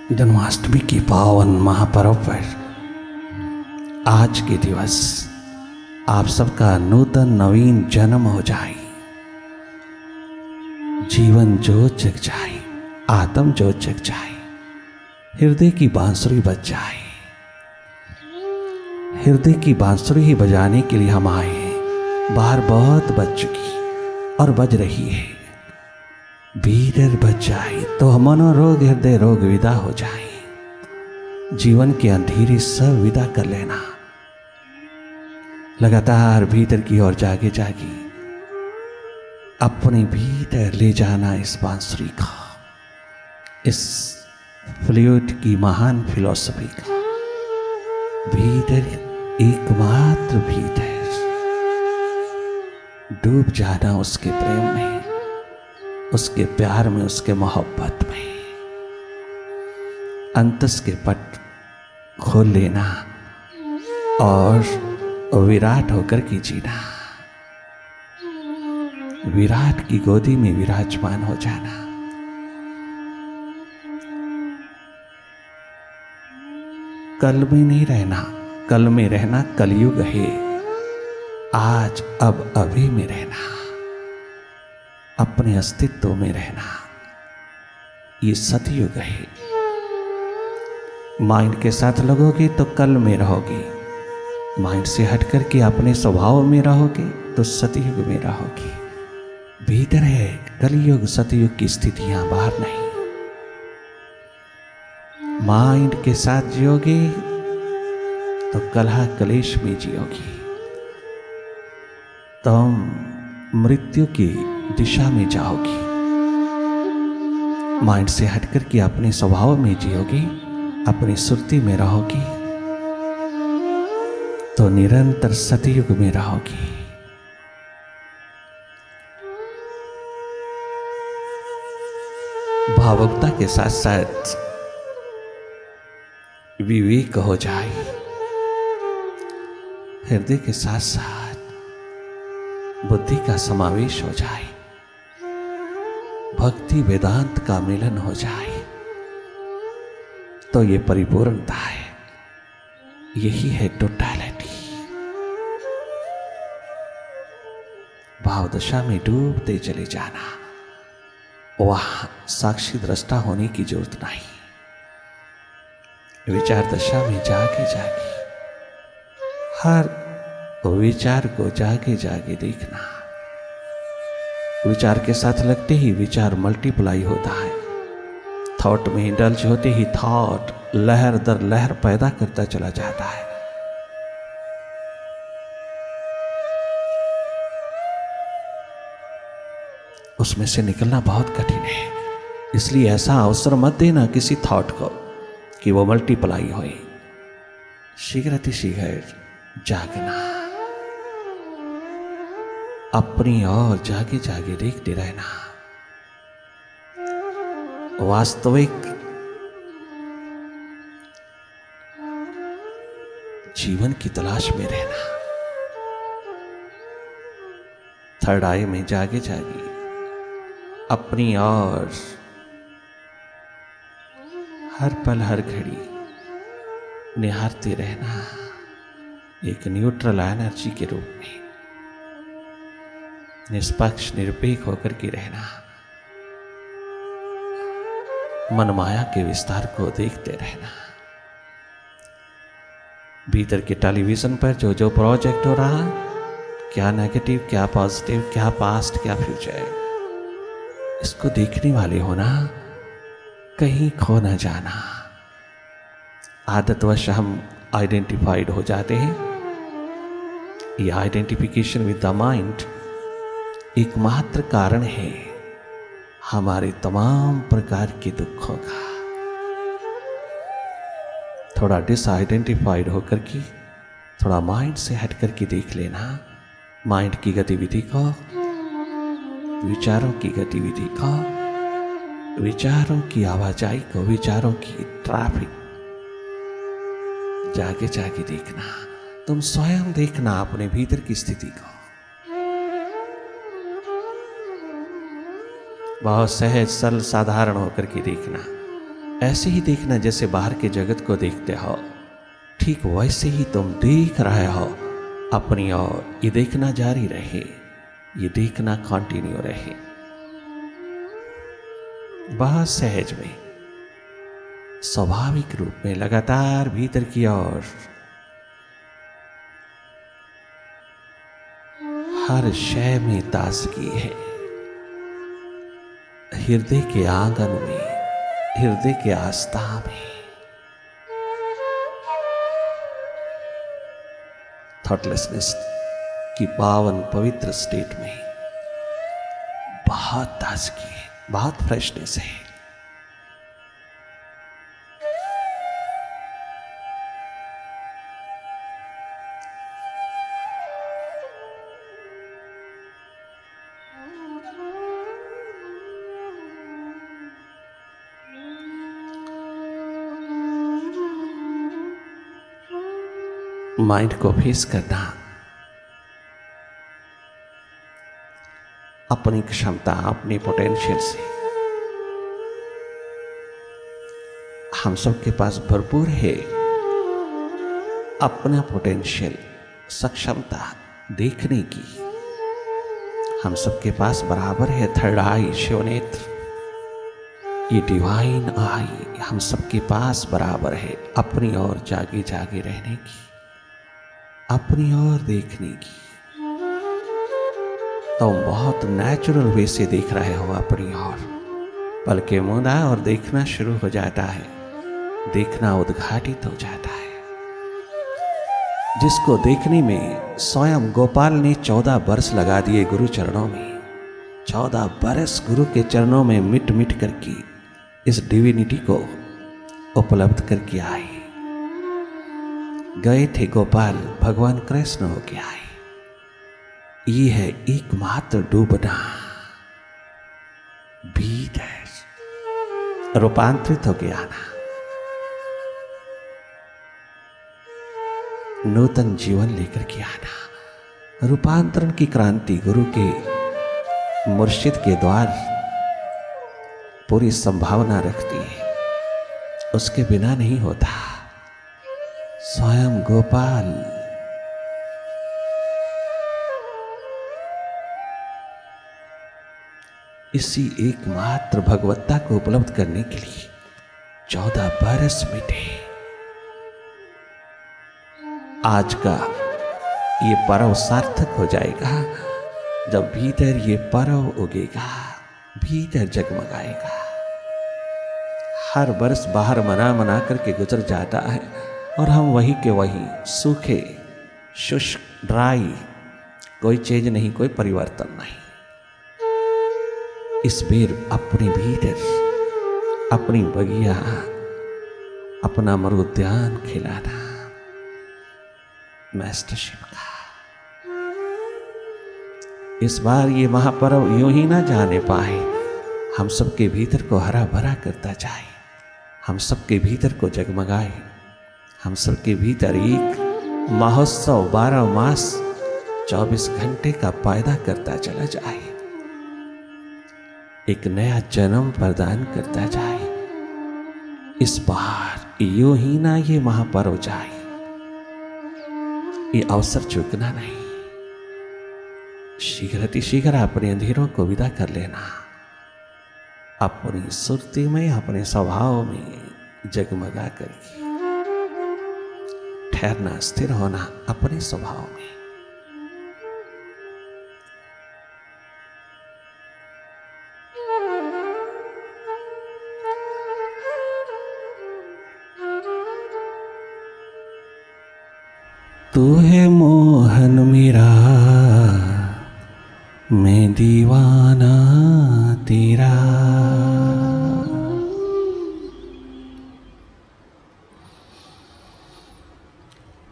जन्माष्टमी की पावन महापर्व पर आज के दिवस आप सबका नूतन नवीन जन्म हो जाए, जीवन ज्योत जग जाए, आत्म ज्योत जग जाए, हृदय की बांसुरी बज जाए। हृदय की बांसुरी ही बजाने के लिए हम आए हैं। बाहर बहुत बज चुकी और बज रही है। भीतर बज जाए तो मनोरोग हृदय रोग विदा हो जाए। जीवन के अंधेरे सब विदा कर लेना। लगातार भीतर की ओर जागे जागे अपने भीतर ले जाना इस बांसुरी का, इस फ्लूट की महान फिलॉसफी का। भीतर एकमात्र भीतर डूब जाना उसके प्रेम में, उसके प्यार में, उसके मोहब्बत में। अंतस के पट खोल लेना और विराट होकर के जीना। विराट की गोदी में विराजमान हो जाना। कल में नहीं रहना, कल में रहना कलयुग है। आज अब अभी में रहना, अपने अस्तित्व में रहना, ये सतयुग है। माइंड के साथ लगोगे तो कल में रहोगे, माइंड से हट करके अपने स्वभाव में रहोगे तो सतयुग में रहोगे। भीतर है कलयुग सतयुग की स्थितियां, बाहर नहीं। माइंड के साथ जियोगे तो कलह कलेश में जियोगे, तुम मृत्यु की दिशा में जाओगी। माइंड से हटकर के अपने स्वभाव में जियोगी, अपनी सुरती में रहोगी तो निरंतर सतयुग में रहोगी। भावुकता के साथ साथ विवेक हो जाए, हृदय के साथ साथ बुद्धि का समावेश हो जाए, भक्ति वेदांत का मिलन हो जाए तो ये परिपूर्णता है। यही है टोटलिटी। भाव दशा में डूबते चले जाना। वहां साक्षी दृष्टा होने की जरूरत नहीं। विचार दशा में जागे जागे हर विचार को जागे जागे देखना। विचार के साथ लगते ही विचार मल्टीप्लाई होता है। थॉट में इंडल्ज होते ही थॉट लहर दर लहर पैदा करता चला जाता है। उसमें से निकलना बहुत कठिन है। इसलिए ऐसा अवसर मत देना किसी थॉट को कि वो मल्टीप्लाई होए। शीघ्र अतिशीघ्र जागना, अपनी ओर जागे जागे देखते रहना। वास्तविक जीवन की तलाश में रहना। थर्ड आई में जागे जागे अपनी ओर हर पल हर घड़ी निहारते रहना, एक न्यूट्रल एनर्जी के रूप में निष्पक्ष निरपेक्ष होकर के रहना। मन माया के विस्तार को देखते रहना। भीतर के टेलीविजन पर जो जो प्रोजेक्ट हो रहा, क्या नेगेटिव, क्या पॉजिटिव, क्या पास्ट, क्या फ्यूचर, इसको देखने वाले होना, कहीं खो न जाना। आदतवश हम आइडेंटिफाइड हो जाते हैं। ये आइडेंटिफिकेशन विद द माइंड एकमात्र कारण है हमारे तमाम प्रकार के दुखों का। थोड़ा डिसआइडेंटिफाइड होकर के, थोड़ा माइंड से हट करके देख लेना। माइंड की गतिविधि को, विचारों की गतिविधि को, विचारों की आवाजाही को, विचारों की ट्रैफिक जागे जागे देखना। तुम स्वयं देखना अपने भीतर की स्थिति को। बहुत सहज सरल साधारण होकर के देखना। ऐसे ही देखना जैसे बाहर के जगत को देखते हो, ठीक वैसे ही तुम देख रहे हो अपनी ओर। ये देखना जारी रहे, ये देखना कंटिन्यू रहे, बहुत सहज में, स्वाभाविक रूप में, लगातार भीतर की ओर। हर शय में ताजगी है, हृदय के आंगन में, हृदय के आस्था में, थॉटलेसनेस की पावन पवित्र स्टेट में बहुत ताजगी है, बहुत फ्रेशनेस है। माइंड को फेस करना, अपनी क्षमता, अपनी पोटेंशियल से। हम सबके पास भरपूर है अपना पोटेंशियल, सक्षमता देखने की। हम सबके पास बराबर है थर्ड आई, शिव नेत्र, ये डिवाइन आई हम सबके पास बराबर है अपनी ओर जागे जागे रहने की, अपनी ओर देखने की। तो बहुत नेचुरल वे से देख रहे हो अपनी ओर, पलके मूंदा और देखना शुरू हो जाता है, देखना उद्घाटित हो जाता है। जिसको देखने में स्वयं गोपाल ने 14 बरस लगा दिए गुरु चरणों में, 14 बरस गुरु के चरणों में मिट मिट करके इस डिविनिटी को उपलब्ध करके आए। गए थे गोपाल, भगवान कृष्ण हो के आए। ये है एकमात्र डूबना, भीतर रूपांतरित होके आना, नूतन जीवन लेकर के आना। रूपांतरण की क्रांति गुरु के मुर्शिद के द्वार पूरी संभावना रखती है, उसके बिना नहीं होता। स्वयं गोपाल इसी एकमात्र भगवत्ता को उपलब्ध करने के लिए 14 बरस बीते। आज का ये पर्व सार्थक हो जाएगा जब भीतर ये पर्व उगेगा, भीतर जगमगाएगा। हर बरस बाहर मना मना करके गुजर जाता है और हम वही के वही सूखे, शुष्क, ड्राई, कोई चेंज नहीं, कोई परिवर्तन नहीं। इस बेर अपने भीतर अपनी बगिया, अपना मरुद्यान खिलाना मास्टरशिप का। इस बार ये महापर्व यूं ही ना जाने पाए, हम सबके भीतर को हरा भरा करता जाए, हम सबके भीतर को जगमगाए, हम सबके भीतर एक महोत्सव 12 मास 24 घंटे का पैदा करता चला जाए, एक नया जन्म प्रदान करता जाए। इस बार यूं ही ना ये महापर्व जाए, ये अवसर चूकना नहीं। शीघ्र अपने अंधेरों को विदा कर लेना, अपनी सुरती में, अपने स्वभाव में जगमगा करके ठहरना, स्थिर होना अपने स्वभाव में। तू है मोहन मेरा, मैं दीवाना तेरा।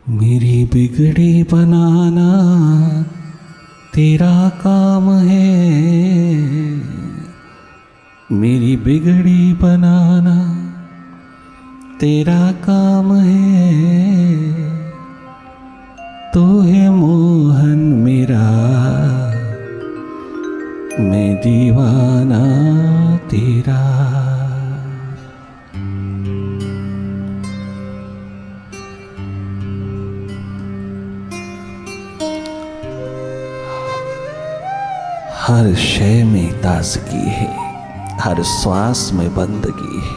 मेरी बिगड़ी बनाना तेरा काम है, मेरी बिगड़ी बनाना तेरा काम है। तू है मोहन मेरा, मैं दीवाना तेरा। हर शय में ताजगी है, हर श्वास में बंदगी है,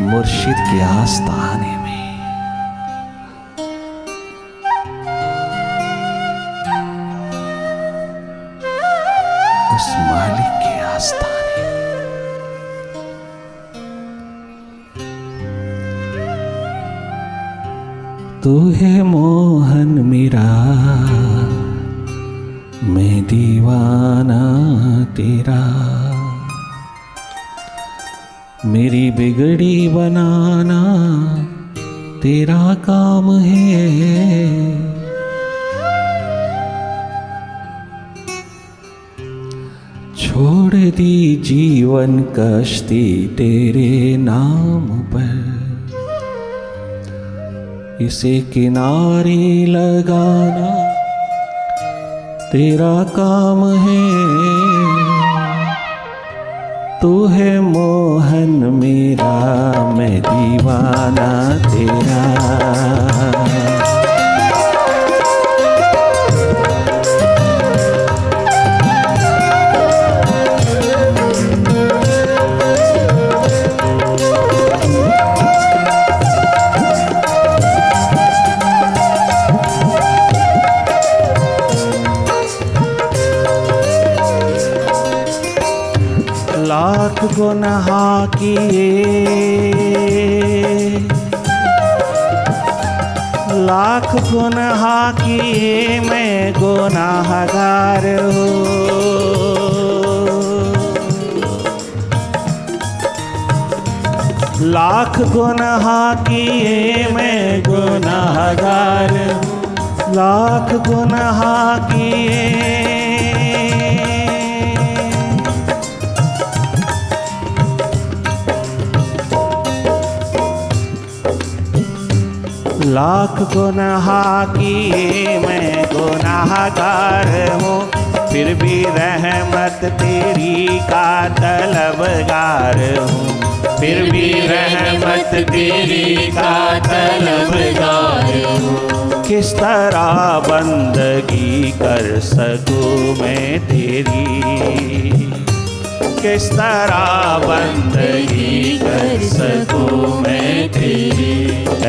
मुर्शिद के आस्ताने में। उस मालिक के आस्ताने। तू है मोहन मेरा, मैं दीवाना तेरा, मेरी बिगड़ी बनाना तेरा काम है। छोड़ दी जीवन कश्ती तेरे नाम पर, इसे किनारे लगाना तेरा काम है। तू है मोहन मेरा, मैं दीवाना तेरा। लाख गुनाह किए, लाख गुनाह किए, मैं गुनाहगार हूँ। लाख गुनाह किए, मैं गुनाहगार हूँ। लाख गुनाह किए, लाख गुनाह किए, मैं गुनाहगार हूँ। फिर भी रहमत तेरी का तलबगार हूँ। फिर भी रहमत तेरी का तलबगार हूँ। किस तरह बंदगी कर सकूँ मैं तेरी, किस तरह बंदगी कर सकूँ मैं तेरी।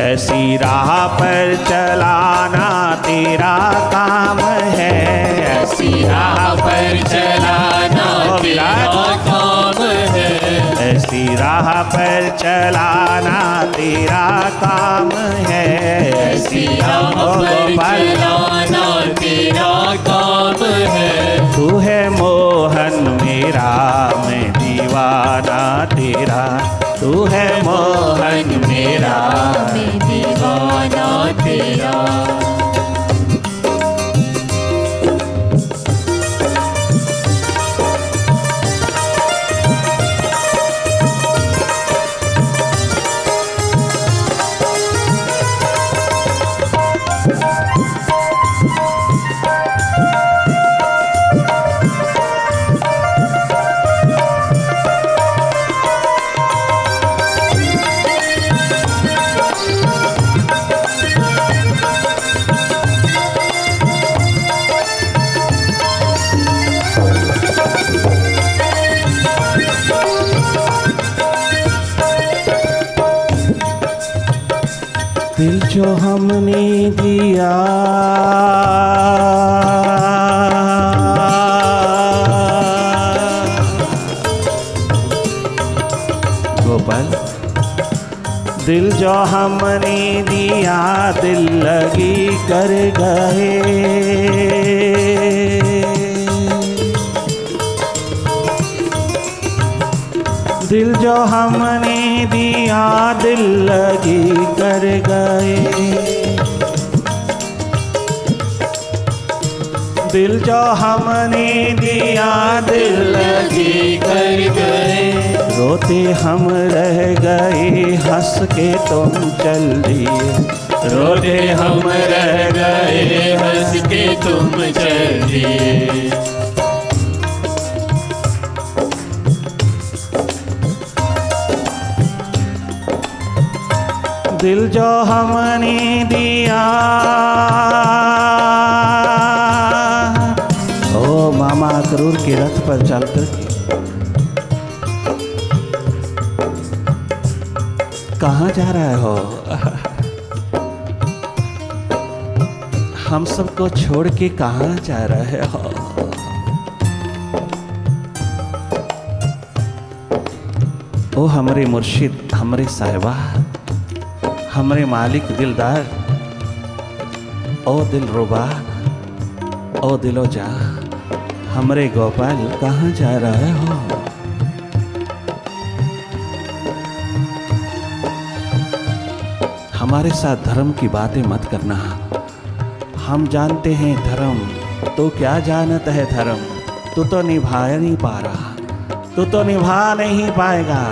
ऐसी राह पर चलाना तेरा काम है, ऐसी राह पर चलाना तेरा काम है। ऐसी राह पर चलाना तेरा काम है। ऐसी राह पर चलाना तेरा काम है। तू है मोहन मेरा, मैं दीवाना तेरा। तू है मोहन मेरा, मैं दीवाना तेरा। दिल जो हमने दिया, गोपाल, दिल जो हमने दिया दिल लगी कर गए। दिल जो हमने दिया दिल लगी कर गए। दिल जो हमने दिया दिल लगी कर गए। रोते हम रह गए, हंस के तुम चल दिए। रोते हम रह गए, हंस के तुम चल दिए। दिल जो हमने दिया, ओ अक्रूर के रथ पर चलकर के कहाँ जा रहे हो? हम सबको छोड़ के कहाँ जा रहे हो? ओ हमरे मुर्शिद, हमरे साहिबा, हमरे मालिक दिलदार, ओ दिलरुबा, ओ दिलो जा, हमरे गोपाल कहाँ जा रहे हो? हमारे साथ धर्म की बातें मत करना। हम जानते हैं धर्म, तो क्या जानत है धर्म? तू तो निभा नहीं पा रहा, तू तो निभा नहीं पाएगा।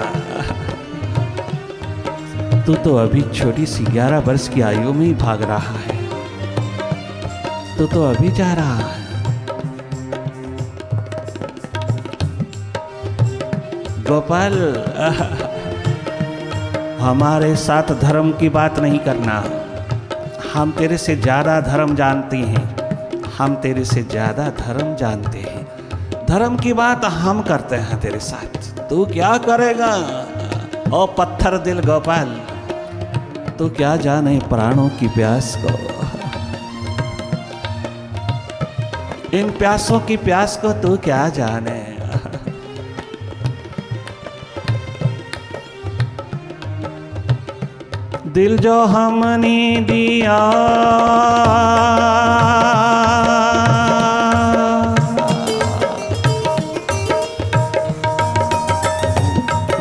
तू तो अभी छोटी सी 11 वर्ष की आयु में ही भाग रहा है। तू तो अभी जा रहा है। गोपाल, हमारे साथ धर्म की बात नहीं करना। हम तेरे से ज़्यादा धर्म जानते हैं, हम तेरे से ज़्यादा धर्म जानते हैं। धर्म की बात हम करते हैं तेरे साथ। तू क्या करेगा ओ पत्थर दिल गोपाल? तू क्या जाने प्राणों की प्यास को, इन प्यासों की प्यास को तू क्या जाने। दिल जो हमने दिया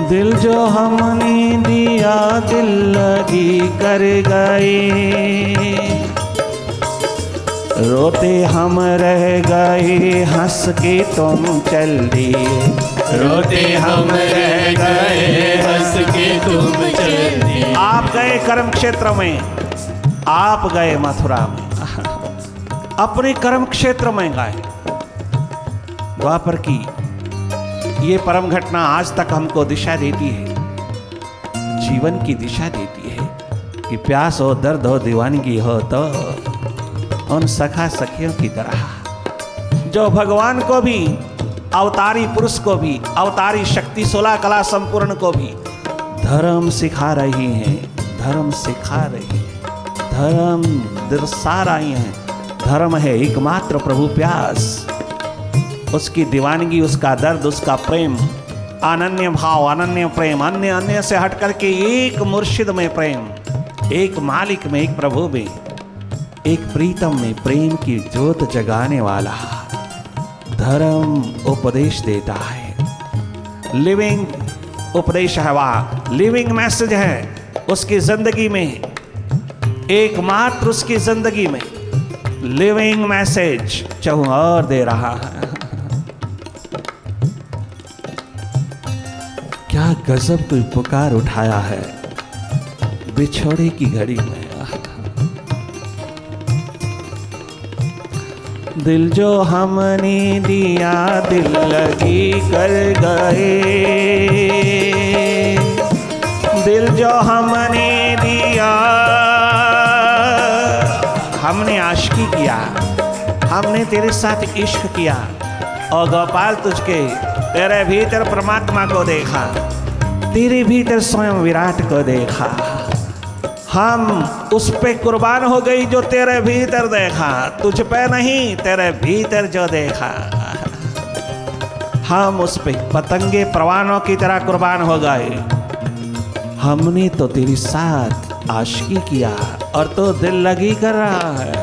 दिल जो हमने दिया दिल लगी कर गए। रोते हम रह गए हंस के तुम चल दिए। रोते हम रह गए हंस के तुम चल दिए। आप गए कर्म क्षेत्र में, आप गए मथुरा में, अपने कर्म क्षेत्र में गए। द्वापर की ये परम घटना आज तक हमको दिशा देती है, जीवन की दिशा देती है कि प्यास हो, दर्द हो, दीवानगी हो तो उन सखा सखियों की तरह जो भगवान को भी, अवतारी पुरुष को भी, अवतारी शक्ति 16 कला संपूर्ण को भी धर्म सिखा रही हैं, धर्म सिखा रही है, धर्म दर्शा रही हैं। धर्म है एकमात्र प्रभु प्यास, उसकी दीवानगी, उसका दर्द, उसका प्रेम, अनन्य भाव, अनन्य प्रेम, अन्य अन्य से हट करके एक मुर्शिद में प्रेम, एक मालिक में, एक प्रभु में, एक प्रीतम में प्रेम की ज्योत जगाने वाला धर्म उपदेश देता है। लिविंग उपदेश है, वह लिविंग मैसेज है। उसकी जिंदगी में, एकमात्र उसकी जिंदगी में लिविंग मैसेज चहुओर दे रहा है। क्या गजब कोई पुकार उठाया है बिछोड़े की घड़ी में। दिल जो हमने दिया दिल लगी कर गए। दिल जो हमने दिया, हमने आशिकी किया, हमने तेरे साथ इश्क किया। और गोपाल तुझके, तेरे भीतर परमात्मा को देखा, तेरे भीतर स्वयं विराट को देखा। हम उस पे कुर्बान हो गई जो तेरे भीतर देखा, तुझ पे नहीं, तेरे भीतर जो देखा। हम उस पे पतंगे परवानों की तरह कुर्बान हो गए। हमने तो तेरे साथ आशिकी किया और तो दिल लगी कर रहा है।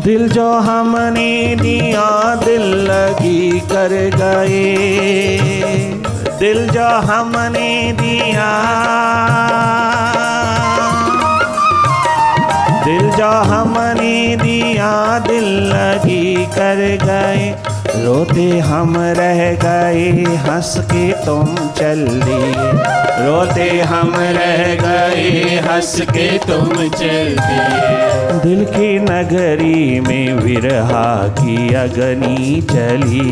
दिल जो हमने दिया दिल लगी कर गए। दिल जो हमने दिया, दिल जो हमने दिया दिल लगी कर गए। रोते हम रह गए हंस के तुम चल दिए। रोते हम रह गए हंस के तुम चल दिए। दिल की नगरी में विरहा की अग्नि चली।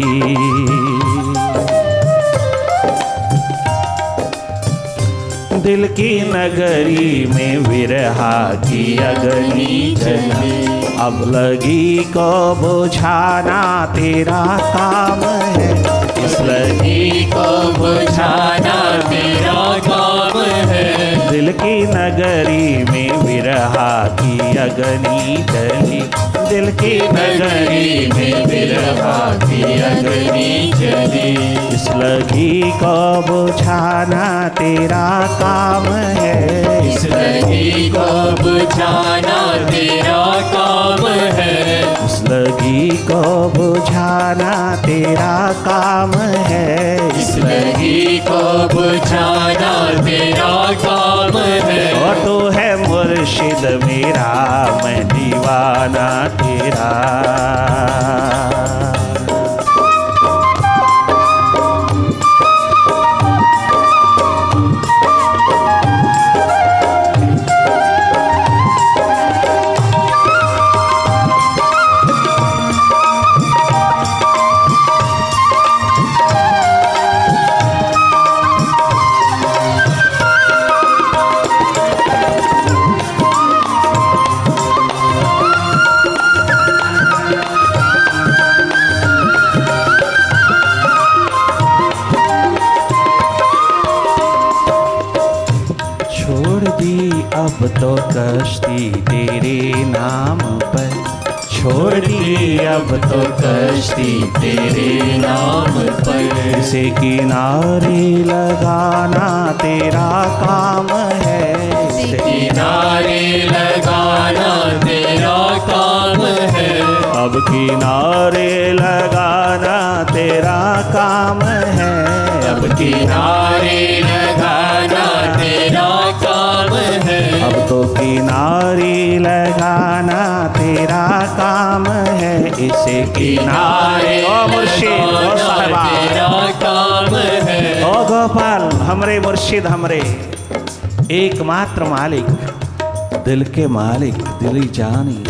दिल की नगरी में विरहा की अग्नि जले, अब लगी को बुझाना तेरा काम है, इस लगी को बुझाना तेरा काम है। दिल की नगरी में विरहा की अग्नि जली, दिल की नगरी में विरहा की अग्नि जली, इस लगी को बुझाना तेरा काम है, इस लगी को बुझाना तेरा काम है, इस लगी को बुझाना तेरा काम है, इस लगी को बुझाना तेरा काम है। और तू है मुर्शिद मेरा, मैं दीवाना तेरा। अब तो कश्ती तेरे नाम पर, छोड़ दी अब तो कश्ती तेरे नाम पर, इसे किनारे लगाना तेरा काम है, इसे किनारे लगाना तेरा काम है, अब किनारे लगाना तेरा काम है, अब किनारे लगाना तेरा काम है, अब तो किनारे लगाना तेरा काम है, इसे किनारे ओ मुर्शिद ओ साहिबा तेरा काम है। ओ गोपाल हमरे मुर्शिद हमरे एकमात्र मालिक, दिल के मालिक दिली जानी,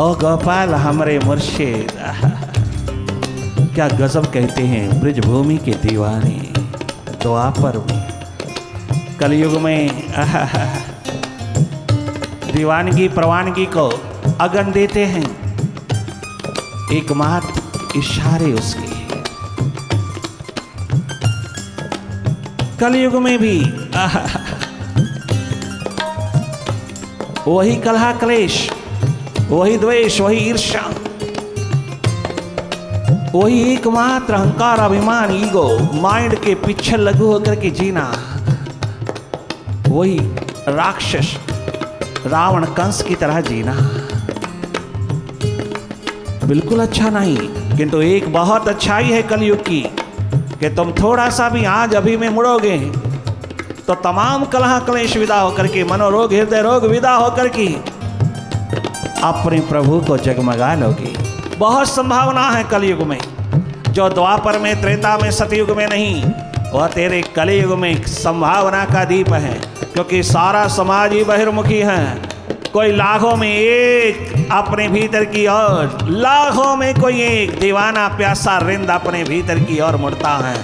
ओ गोपाल हमरे मुर्शिद। क्या गजब कहते हैं ब्रजभूमि के दीवाने, द्वापर में कलयुग में दीवानगी प्रवानगी को अगन देते हैं, एकमात्र इशारे उसके। कलयुग में भी वही कलह क्लेश, वही द्वेष, वही ईर्ष्या, वही एकमात्र अहंकार अभिमान ईगो माइंड के पीछे लघु होकर के जीना, वही राक्षस रावण कंस की तरह जीना बिल्कुल अच्छा नहीं। किंतु एक बहुत अच्छाई है कलयुग की कि तुम थोड़ा सा भी आज अभी में मुड़ोगे तो तमाम कलह क्लेश विदा होकर के, मनोरोग हृदय रोग विदा होकर के अपने प्रभु को जगमगा लोगे। बहुत संभावना है कलयुग में, जो द्वापर में त्रेता में सतयुग में नहीं, वह तेरे कलयुग में संभावना का दीप है, क्योंकि सारा समाज ही बहिर्मुखी है। कोई लाखों में एक अपने भीतर की ओर, लाखों में कोई एक दीवाना प्यासा रिंद अपने भीतर की ओर मुड़ता है,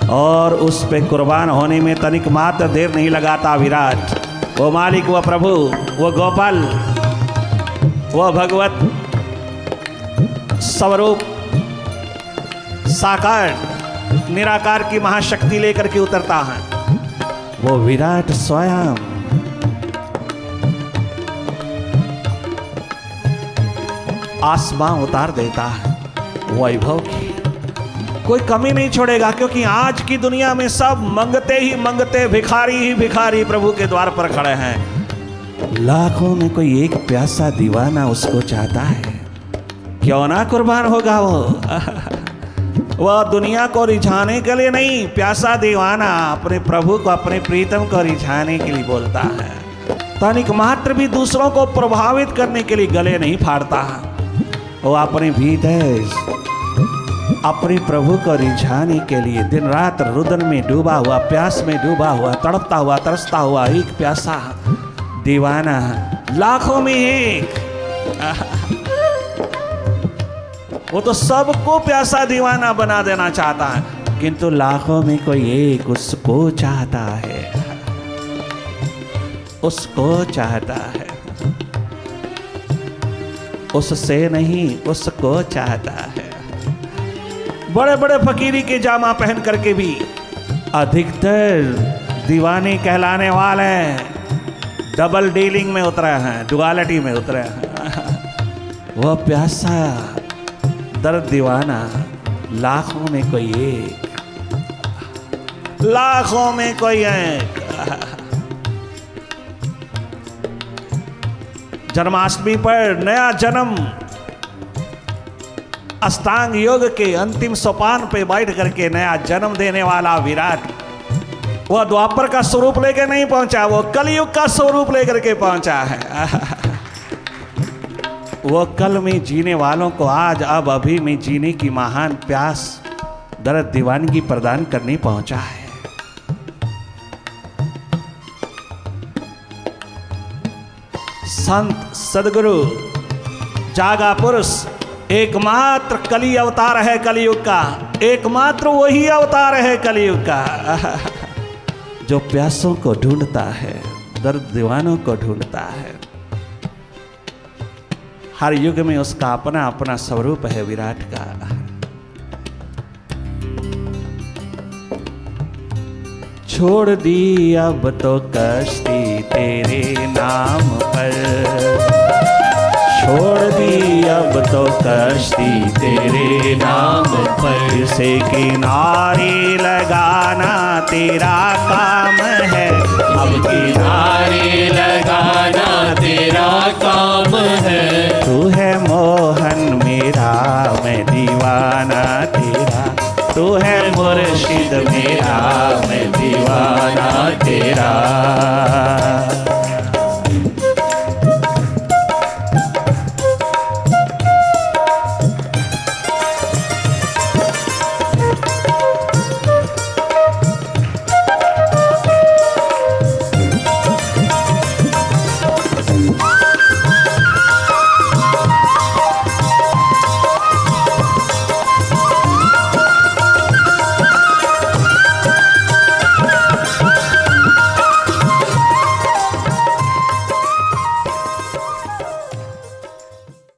और उस पे कुर्बान होने में तनिक मात्र देर नहीं लगाता विराट। वो मालिक, वो प्रभु, वो गोपाल, वो भगवत स्वरूप साकार निराकार की महाशक्ति लेकर के उतरता है। वो विराट स्वयं आसमां उतार देता है, वैभव की कोई कमी नहीं छोड़ेगा, क्योंकि आज की दुनिया में सब मंगते ही मंगते, भिखारी ही भिखारी प्रभु के द्वार पर खड़े हैं। लाखों में कोई एक प्यासा दीवाना उसको चाहता है, क्यों ना कुर्बान होगा वो। वह दुनिया को रिझाने के लिए नहीं, प्यासा दीवाना अपने प्रभु को, अपने प्रीतम को रिझाने के लिए बोलता है। तनिक मात्र भी दूसरों को प्रभावित करने के लिए गले नहीं फाड़ता। वो अपने भीतर अपने प्रभु को रिझाने के लिए दिन रात रुदन में डूबा हुआ, प्यास में डूबा हुआ, तड़पता हुआ, तरसता हुआ एक प्यासा दीवाना लाखों में एक। वो तो सबको प्यासा दीवाना बना देना चाहता है। किंतु लाखों में कोई एक उसको चाहता है, उसको चाहता है, उससे नहीं उसको चाहता है। बड़े बड़े फकीरी के जामा पहन करके भी अधिकतर दीवाने कहलाने वाले डबल डीलिंग में उतरे हैं, डुअलिटी में उतरे हैं। वह प्यासा दर्द दीवाना लाखों में कोई एक, लाखों में कोई एक। जन्माष्टमी पर नया जन्म अष्टांग योग के अंतिम सोपान पे बैठ करके नया जन्म देने वाला विराट, वह द्वापर का स्वरूप लेकर नहीं पहुंचा, वो कलयुग का स्वरूप लेकर के पहुंचा है। वो कल में जीने वालों को आज अब अभी में जीने की महान प्यास दर्द दीवानगी प्रदान करने पहुंचा है। संत सदगुरु जागा पुरुष एकमात्र कली अवतार है कलयुग का, एकमात्र वही अवतार है कलयुग का, जो प्यासों को ढूंढता है, दर्द दीवानों को ढूंढता है। हर युग में उसका अपना अपना स्वरूप है विराट का। छोड़ दी अब तो कश्ती तेरे नाम पर, छोड़ दी अब तो कश्ती तेरे नाम पर, से किनारे लगाना तेरा काम है, अब किनारे